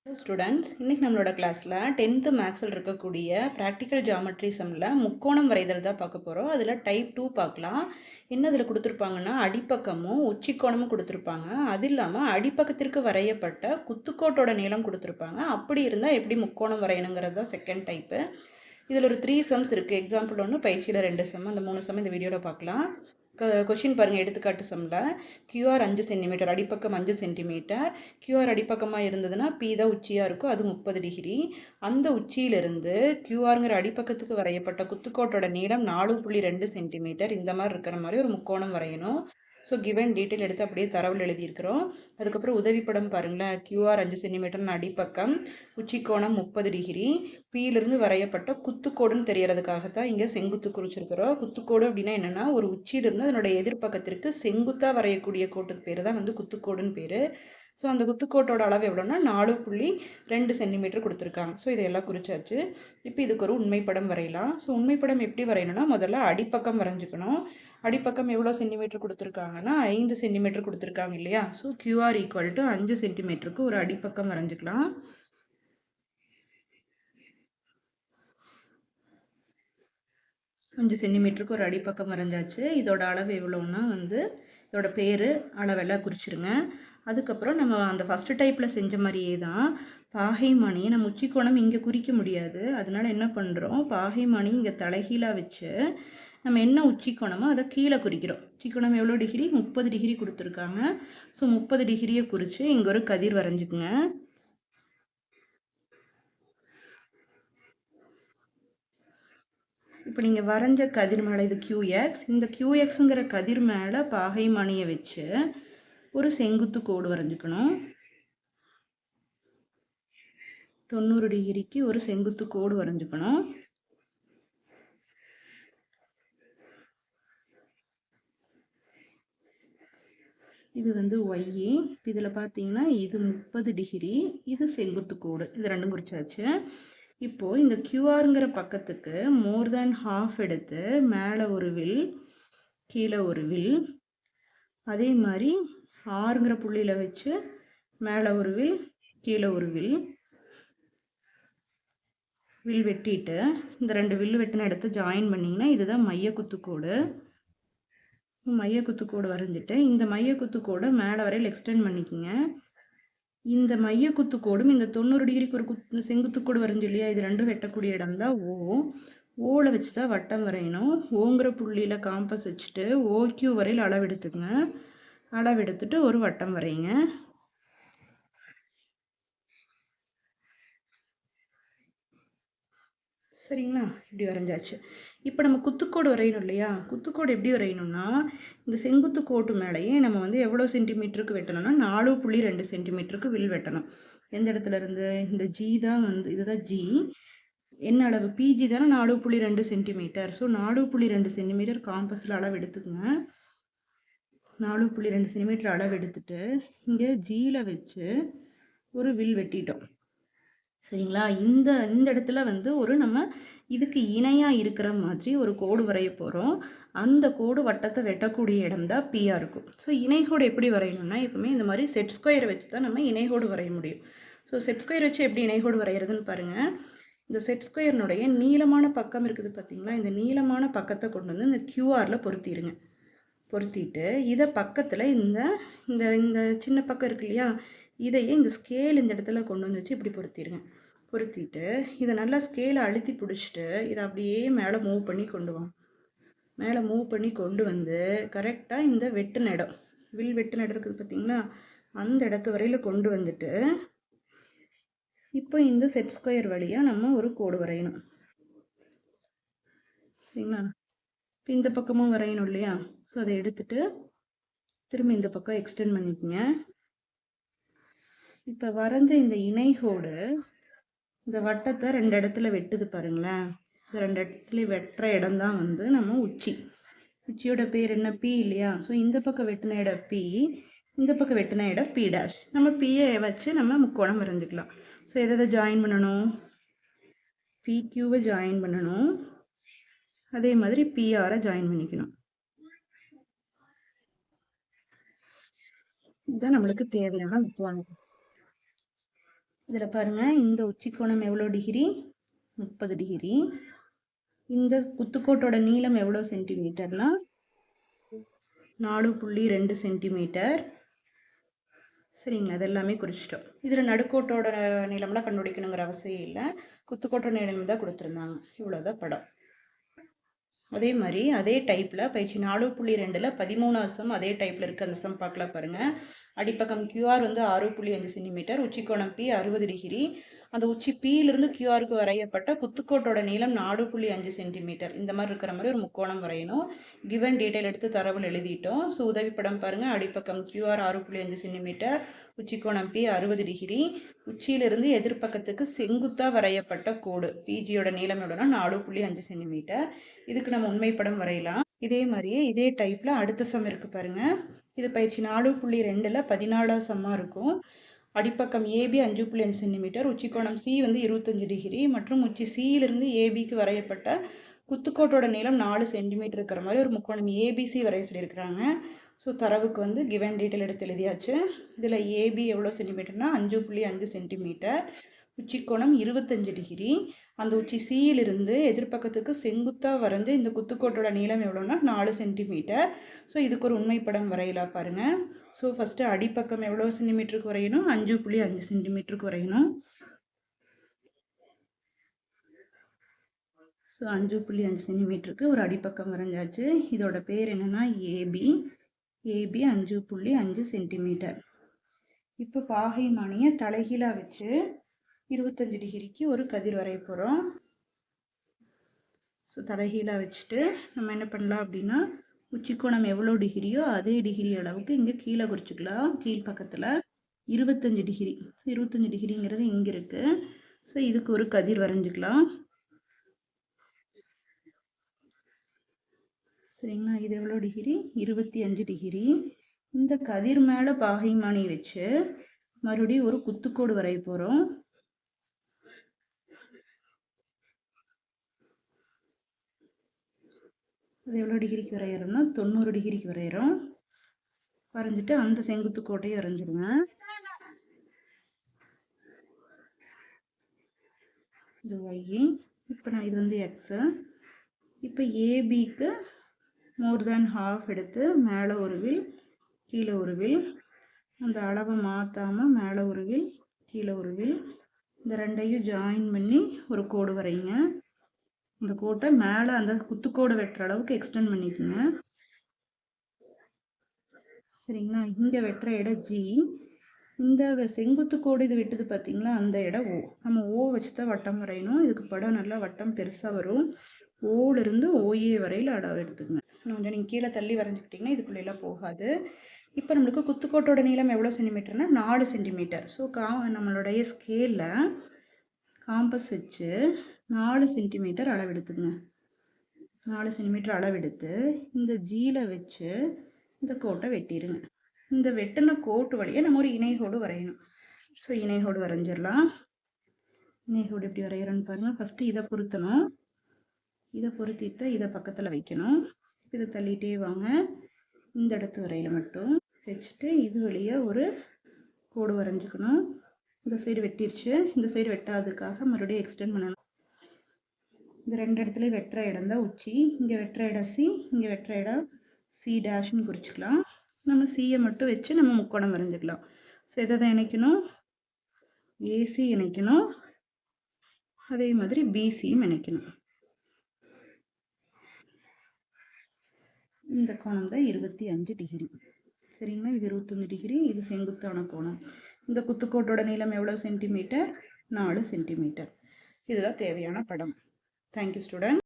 Hello students, இன்றைக்கி நம்மளோட கிளாஸில் 10th மேக்ஸில் இருக்கக்கூடிய ப்ராக்டிக்கல் ஜாமெட்ரி சம்மில் முக்கோணம் வரைதல் தான் பார்க்க போகிறோம். அதில் டைப் 2 பார்க்கலாம். என்ன இதில் கொடுத்துருப்பாங்கன்னா அடிப்பக்கமும் உச்சிக்கோணமும் கொடுத்துருப்பாங்க. அது இல்லாமல் அடிப்பக்கத்திற்கு வரையப்பட்ட குத்துக்கோட்டோட நீளம் கொடுத்துருப்பாங்க. அப்படி இருந்தால் எப்படி முக்கோணம் வரையணுங்கிறது தான் செகண்ட் டைப்பு. இதில் ஒரு 3 சம்ஸ் இருக்குது. எக்ஸாம்பிள் ஒன்று, பயிற்சியில் 2 சம், அந்த 3 சம் இந்த வீடியோவில் பார்க்கலாம். கொஷின் பாருங்கள். எடுத்துக்காட்டு சம்மில் கியூஆர் 5 சென்டிமீட்டர், அடிப்பக்கம் 5 சென்டிமீட்டர். கியூஆர் அடிப்பக்கமாக இருந்ததுன்னா பி தான் உச்சியாக இருக்கும், அது 30 டிகிரி. அந்த உச்சியிலிருந்து கியூஆருங்கிற அடிப்பக்கத்துக்கு வரையப்பட்ட குத்துக்கோட்டோட நீளம் 4.2 சென்டிமீட்டர். இந்த மாதிரி இருக்கிற மாதிரி ஒரு முக்கோணம் வரையணும். ஸோ கிவன் டீட்டெயில் எடுத்து அப்படியே தரவில் எழுதியிருக்கிறோம். அதுக்கப்புறம் உதவிப்படம் பாருங்களேன். QR 5 சென்டிமீட்டர்னு அடிப்பக்கம், உச்சிக்கோணம் 30 degree. பியிலிருந்து வரையப்பட்ட குத்துக்கோடுன்னு தெரியறதுக்காகத்தான் இங்கே செங்குத்து குறிச்சிருக்கிறோம். குத்துக்கோடு அப்படின்னா என்னென்னா, ஒரு உச்சியிலிருந்து அதனுடைய எதிர்ப்பக்கத்திற்கு செங்குத்தாக வரையக்கூடிய கோட்டுக்கு பேர் தான் குத்துக்கோடுன்னு பேர். ஸோ அந்த குத்துக்கோட்டோட அளவு எவ்வளோன்னா 4.2 சென்டிமீட்டர் கொடுத்துருக்காங்க. ஸோ இதெல்லாம் குறிச்சாச்சு. இப்போ இதுக்கு ஒரு உண்மைப்படம் வரையலாம். ஸோ உண்மைப்படம் எப்படி வரையணும்னா, முதல்ல அடிப்பக்கம் வரைஞ்சிக்கணும். அடிப்பக்கம் எவ்வளோ சென்டிமீட்டர் கொடுத்துருக்காங்கன்னா 5 சென்டிமீட்டர் கொடுத்துருக்காங்க இல்லையா. ஸோ கியூஆர் ஈக்குவல் டு 5 சென்டிமீட்டருக்கு ஒரு அடிப்பக்கம் வரைஞ்சிக்கலாம். அஞ்சு சென்டிமீட்டருக்கு ஒரு அடிப்பக்கம் வரைஞ்சாச்சு. இதோட அளவு எவ்வளோன்னா இதோட பேர் அளவெல்லாம் குறிச்சிருங்க. அதுக்கப்புறம் நம்ம அந்த ஃபஸ்ட்டு டைப்பில் செஞ்ச மாதிரியே தான் பாகைமானியை நம்ம உச்சிக்கோணம் இங்கே குறிக்க முடியாது. அதனால என்ன பண்ணுறோம், பாகைமானி இங்கே தலைகீழாக வச்சு நம்ம என்ன உச்சிக்கோணமோ அதை கீழே குறிக்கிறோம். உச்சிக்கோணம் எவ்வளோ டிகிரி, 30 டிகிரி கொடுத்துருக்காங்க. ஸோ 30 டிகிரியை குறித்து இங்கே ஒரு கதிர் வரைஞ்சிக்குங்க. இப்போ நீங்கள் வரைஞ்ச கதிர் மேலே இது QX, இந்த QXங்கிற கதிர் மேலே பாகைமானியை வச்சு ஒரு செங்குத்து கோடு வரைஞ்சிக்கணும். 90 டிகிரிக்கு ஒரு செங்குத்து கோடு வரைஞ்சிக்கணும். இது ஒய்ஏ. இப்போ இதில் பார்த்தீங்கன்னா இது 30 டிகிரி, இது செங்குத்து கோடு, இது ரெண்டும் குறிச்சாச்சு. இப்போது இந்த கியூஆருங்கிற பக்கத்துக்கு மோர் தேன் ஹாஃப் எடுத்து மேலே ஒரு வில், கீழே ஒரு வில். அதே மாதிரி ஆறுங்கிற புள்ளியில் வச்சு மேலே ஒரு வில், கீழே ஒரு வில் வெட்டிட்டு இந்த 2 வில் வெட்டின இடத்த ஜாயின் பண்ணிங்கன்னா இதுதான் மைய குத்துக்கோடு. மைய குத்துக்கோடு வரைஞ்சிட்டு இந்த மைய குத்துக்கோடை மேலே வரையில் எக்ஸ்டெண்ட் பண்ணிக்கோங்க. இந்த மைய குத்துக்கோடும் இந்த 90 டிகிரிக்கு ஒரு செங்குத்துக்கோடு வரைஞ்சு இல்லையா, இது ரெண்டும் வெட்டக்கூடிய இடம் தான் ஓவில் வச்சு தான் வட்டம் வரையணும். ஓங்கிற புள்ளியில் காம்பஸ் வச்சுட்டு OQ வரையில் அளவெடுத்துக்குங்க. அளவெடுத்துட்டு ஒரு வட்டம் வரையுங்க. சரிங்களா, இப்படி வரைஞ்சாச்சு. இப்போ நம்ம குத்துக்கோடு வரையணும் இல்லையா. குத்துக்கோடு எப்படி வரையணும்னா, இந்த செங்குத்து கோட்டு மேலேயே நம்ம எவ்வளோ சென்டிமீட்டருக்கு வெட்டணும்னா 4.2 சென்டிமீட்டருக்கு வில் வெட்டணும். எந்த இடத்துல இருந்து, இந்த ஜி தான் இதுதான் ஜி. என்ன அளவு, பிஜி தானே 4.2 சென்டிமீட்டர். ஸோ 4.2 சென்டிமீட்டர் காம்பஸில் அளவு எடுத்துக்கங்க. 4.2 சென்டிமீட்டர் அளவு எடுத்துட்டு இங்கே ஜியில் வச்சு ஒரு வில் வெட்டிட்டோம். சரிங்களா. இந்த இடத்துல ஒரு நம்ம இதுக்கு இணையாக இருக்கிற மாதிரி ஒரு கோடு வரைய போகிறோம். அந்த கோடு வட்டத்தை வெட்டக்கூடிய இடம் தான் பியாக இருக்கும். ஸோ இணைகோடு எப்படி வரையணும்னா, எப்பவுமே இந்த மாதிரி செட் ஸ்கொயரை வச்சு தான் நம்ம இணைகோடு வரைய முடியும். ஸோ செட் ஸ்கொயர் வச்சு எப்படி இணைகோடு வரைகிறதுன்னு பாருங்கள். இந்த செட் ஸ்கொயர்னுடைய நீளமான பக்கம் இருக்குது பார்த்தீங்களா, இந்த நீளமான பக்கத்தை கொண்டு இந்த கியூஆரில் பொருத்திடுங்க. பொருத்திட்டு இதை பக்கத்தில் இந்த இந்த இந்த சின்ன பக்கம் இருக்கு இல்லையா, இதையே இந்த ஸ்கேல் இந்த இடத்துல கொண்டு வச்சு இப்படி பொருத்திடுங்க. பொருத்திட்டு இதை நல்லா ஸ்கேலை அழுத்தி பிடிச்சிட்டு இதை அப்படியே மேலே மூவ் பண்ணி கொண்டு வாங்க. மேலே மூவ் பண்ணி கொண்டு கரெக்டாக இந்த வெட்டு இடம், வில் வெட்டு இடம் இருக்குது பார்த்தீங்களா, அந்த இடத்து வரையில் கொண்டு வந்துட்டு இப்போ இந்த செட் ஸ்கொயர் வழியாக நம்ம ஒரு கோடு வரையணும். சரிங்களா. இப்போ இந்த பக்கமும் வரையணும் இல்லையா. ஸோ அதை எடுத்துட்டு திரும்ப இந்த பக்கம் எக்ஸ்டெண்ட் பண்ணிக்கோங்க. இப்போ வரைஞ்ச இந்த இணைகோடு இந்த வட்டத்தை 2 இடத்துல வெட்டுது பாருங்களேன். இந்த 2 இடத்துல வெட்டுற இடம் தான் நம்ம உச்சியோட பேர் என்ன, பி இல்லையா. ஸோ இந்த பக்கம் வெட்டின இடம் பி, இந்த பக்கம் வெட்டின இடம் பி டேஷ். நம்ம பியை வச்சு நம்ம முக்கோணம் வரைஞ்சிக்கலாம். ஸோ எதை ஜாயின் பண்ணணும், பிக்யூவை ஜாயின் பண்ணணும். அதே மாதிரி பிஆரை ஜாயின் பண்ணிக்கணும். இதுதான் நம்மளுக்கு தேவையான முக்கோணம். இதில் பாருங்கள், இந்த உச்சிக்கோணம் எவ்வளோ டிகிரி? 30 டிகிரி. இந்த குத்துக்கோட்டோட நீளம் எவ்வளோ சென்டிமீட்டர்னா 4.2 சென்டிமீட்டர். சரிங்களா, அதெல்லாமே குறிச்சிட்டோம். இதில் நடுக்கோட்டோட நீளம்லாம் கண்டுபிடிக்கணுங்கிற அவசியம் இல்லை, குத்துக்கோட்டோட நீளம் தான் கொடுத்துருந்தாங்க. இவ்வளோதான் படம். அதே மாதிரி அதே டைப்பில் பயிற்சி 4.2ல் 13வது சம் அதே டைப்பில் இருக்குது. அந்த சம் பார்க்கலாம் பாருங்கள். அடிப்பக்கம் QR வந்து 6.5 சென்டிமீட்டர், உச்சிக்கோணம் P 60 டிகிரி. அந்த உச்சி Pயிலிருந்து QRக்கு வரையப்பட்ட குத்துக்கோட்டோட நீளம் 4.5 சென்டிமீட்டர். இந்த மாதிரி இருக்கிற மாதிரி ஒரு முக்கோணம் வரையணும். கிவன் டீட்டெயில் எடுத்து தரவில் எழுதிட்டோம். ஸோ உதவிப்படம் பாருங்கள். அடிப்பக்கம் QR 6.5 சென்டிமீட்டர், உச்சிக்கோணம் P 60 டிகிரி. உச்சியிலிருந்து எதிர்ப்பக்கத்துக்கு செங்குத்தாக வரையப்பட்ட கோடு PGயோட நீளம் எவ்வளோனா 4.5 சென்டிமீட்டர். இதுக்கு நம்ம உண்மைப்படம் வரையலாம். இதே மாதிரியே இதே டைப்பில் அடுத்த சம் இருக்குது பாருங்கள். இது பயிற்சி 4.2ல் 14வது சம்மாக இருக்கும். அடிப்பக்கம் AB 5.5 சென்டிமீட்டர், உச்சிக்கோணம் C வந்து 25 டிகிரி மற்றும் உச்சி Cயிலிருந்து ABக்கு வரையப்பட்ட குத்துக்கோட்டோட நீளம் 4 சென்டிமீட்டர் இருக்கிற மாதிரி ஒரு முக்கோணம் ABC வரைய சொல்லியிருக்கிறாங்க. ஸோ தரவுக்கு வந்து கிவன் டீட்டெயில் எடுத்து எழுதியாச்சு. இதில் AB எவ்வளோ சென்டிமீட்டர்னா 5.5 சென்டிமீட்டர், உச்சிக்கோணம் 25 டிகிரி. அந்த உச்சி Cயிலிருந்து எதிர்ப்பக்கத்துக்கு செங்குத்தாக வரைஞ்சு இந்த குத்துக்கோட்டோட நீளம் எவ்வளோனா 4 சென்டிமீட்டர். ஸோ இதுக்கு ஒரு உண்மைப்படம் வரையலாம் பாருங்கள். ஸோ ஃபஸ்ட்டு அடிப்பக்கம் எவ்வளோ சென்டிமீட்டருக்கு வரையணும்? 5.5 சென்டிமீட்டருக்கு வரையணும். ஸோ 5.5 சென்டிமீட்டருக்கு ஒரு அடிப்பக்கம் வரைஞ்சாச்சு. இதோட பேர் என்னென்னா AB 5.5 சென்டிமீட்டர். இப்போ பாகைமானியை தலைகீழாக வச்சு 25 டிகிரிக்கு ஒரு கதிர் வரைய போகிறோம். ஸோ தலைகீழாக வச்சுட்டு நம்ம என்ன பண்ணலாம் அப்படின்னா, உச்சிக்கோணம் எவ்வளோ டிகிரியோ அதே டிகிரி அளவுக்கு இங்கே கீழே குறிச்சிக்கலாம். கீழ்ப்பக்கத்தில் 25 டிகிரி. ஸோ 25 டிகிரிங்கிறது இங்கே இருக்குது. ஸோ இதுக்கு ஒரு கதிர் வரைஞ்சிக்கலாம். சரிங்களா, இது எவ்வளோ டிகிரி? 25 டிகிரி. இந்த கதிர் மேலே பாகைமானி வச்சு மறுபடியும் ஒரு குத்துக்கோடு வரைய போகிறோம். அது எவ்வளோ டிகிரிக்கு வரைகிறோம்னா 90 டிகிரிக்கு வரைகிறோம். வரைஞ்சிட்டு அந்த செங்குத்து கோட்டையை வரைஞ்சிருங்க. இது Y. இப்போ நான் இது வந்து X. இப்போ ABக்கு மோர் தேன் ஹாஃப் எடுத்து மேலே ஒரு வில் கீழே ஒரு வில், அந்த அளவை மாற்றாமல் மேலே ஒரு வில் கீழே ஒரு வில், இந்த ரெண்டையும் ஜாயின் பண்ணி ஒரு கோடு வரைங்க. இந்த கோட்டை மேலே அந்த குத்துக்கோடு வெட்டுற அளவுக்கு எக்ஸ்டெண்ட் பண்ணிக்கோங்க. சரிங்களா, இங்கே வெட்டுற இடம் G. இந்த செங்குத்து கோடு இது விட்டுது பார்த்தீங்களா, அந்த இடம் O. நம்ம O வச்சு தான் வட்டம் வரையணும். இதுக்கு படம் நல்லா வட்டம் பெருசாக வரும். ஓலிருந்து OA வரையில் அளவு எடுத்துக்கங்க. கொஞ்சம் நீங்கள் கீழே தள்ளி வரைஞ்சிக்கிட்டிங்கன்னா இதுக்குள்ளெல்லாம் போகாது. இப்போ நம்மளுக்கு குத்துக்கோட்டோட நீளம் எவ்வளோ சென்டிமீட்டர்னா 4 சென்டிமீட்டர். ஸோ நம்மளுடைய ஸ்கேலில் காம்பஸ் வச்சு 4 சென்டிமீட்டர் அளவெடுத்துங்க. 4 சென்டிமீட்டர் அளவெடுத்து இந்த Gயில் வச்சு இந்த கோட்டை வெட்டிடுங்க. இந்த வெட்டின கோட்டு வழியாக நம்ம ஒரு இணைகோடு வரையணும். ஸோ இணைகோடு வரைஞ்சிடலாம். இணைகோடு எப்படி வரைகிறோன்னு பாருங்கள். ஃபஸ்ட்டு இதை பொருத்தணும். இதை பொருத்திட்டு இதை பக்கத்தில் வைக்கணும். இதை தள்ளிகிட்டே வாங்க. இந்த இடத்து வரையில் மட்டும் வச்சுட்டு இது வழியாக ஒரு கோடு வரைஞ்சிக்கணும். இந்த சைடு வெட்டிடுச்சு, இந்த சைடு வெட்டாததுக்காக மறுபடியும் எக்ஸ்டெண்ட் பண்ணணும். இந்த ரெண்டு இடத்துலையும் வெட்டுற இடம் தான் உச்சி. இங்கே வெட்டுற இடம் C, இங்கே வெட்டுற இடம் C டேஷ்னு குறிச்சிக்கலாம். நம்ம Cயை மட்டும் வச்சு நம்ம முக்கோணம் வரைஞ்சிக்கலாம். ஸோ எதை தான் இணைக்கணும்? AC இணைக்கணும். அதே மாதிரி BCயும் இணைக்கணும். இந்த கோணம் தான் 25 டிகிரி. சரிங்களா, இது 25 டிகிரி. இது செங்குத்தான கோணம். இந்த குத்துக்கோட்டோட நீளம் எவ்வளோ சென்டிமீட்டர்? 4 சென்டிமீட்டர். இதுதான் தேவையான படம். Thank you student.